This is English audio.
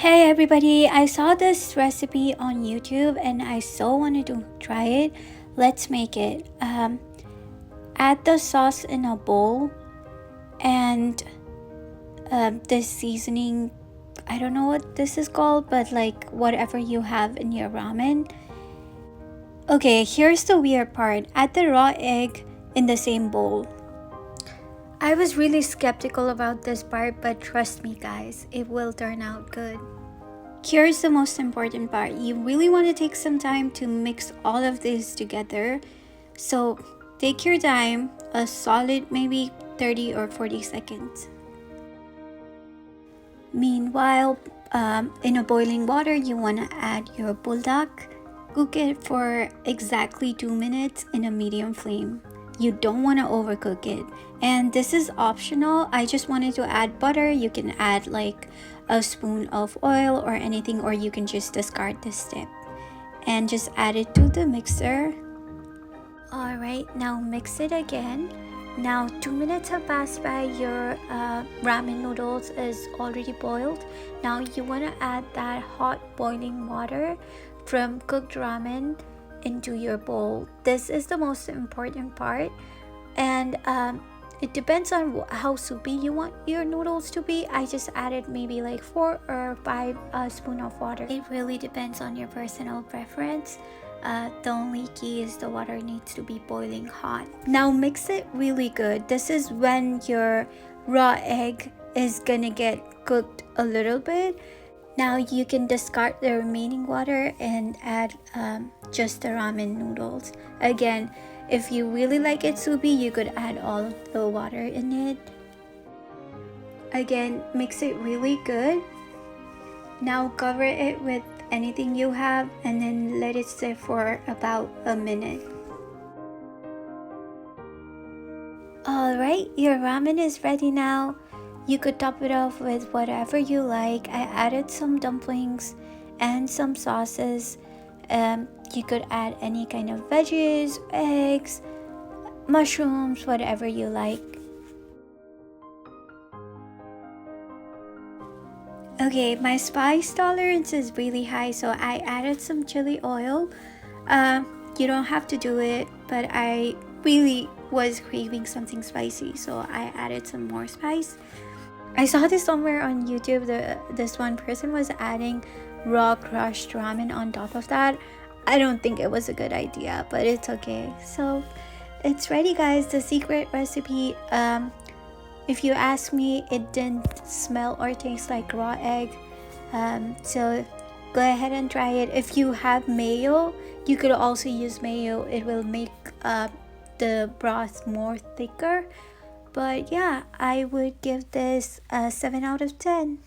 Hey everybody, I saw this recipe on YouTube and I so wanted to try it. Let's make it. Add the sauce in a bowl and this seasoning. I don't know what this is called, but like whatever you have in your ramen. Okay, here's the weird part. Add the raw egg in the same bowl. I was really skeptical about this part, but trust me guys, it will turn out good. Here's the most important part. You really want to take some time to mix all of this together. So take your time, a solid maybe 30 or 40 seconds. Meanwhile, in a boiling water, you want to add your buldak. Cook it for exactly 2 minutes in a medium flame. You don't want to overcook it, and this is optional. I just wanted to add butter. You can add like a spoon of oil or anything, or you can just discard this step and just add it to the mixer. All right, now mix it again. Now 2 minutes have passed by. Your ramen noodles is already boiled. Now you want to add that hot boiling water from cooked ramen into your bowl. This is the most important part, and it depends on how soupy you want your noodles to be. I just added maybe like 4 or 5 spoon of water. It really depends on your personal preference. The only key is the water needs to be boiling hot. Now mix it really good. This is when your raw egg is gonna get cooked a little bit. Now you can discard the remaining water and add just the ramen noodles. Again, if you really like it soupy, you could add all of the water in it. Again, mix it really good. Now cover it with anything you have and then let it sit for about a minute. Alright, your ramen is ready now. You could top it off with whatever you like. I added some dumplings and some sauces. You could add any kind of veggies, eggs, mushrooms, whatever you like. Okay, my spice tolerance is really high, so I added some chili oil. You don't have to do it, but I really was craving something spicy, so I added some more spice. I saw this somewhere on YouTube. This one person was adding raw crushed ramen on top of that. I don't think it was a good idea, but it's okay. So it's ready guys, the secret recipe. If you ask me, it didn't smell or taste like raw egg. So go ahead and try it. If you have mayo, you could also use mayo. It will make the broth more thicker. But yeah, I would give this a 7 out of 10.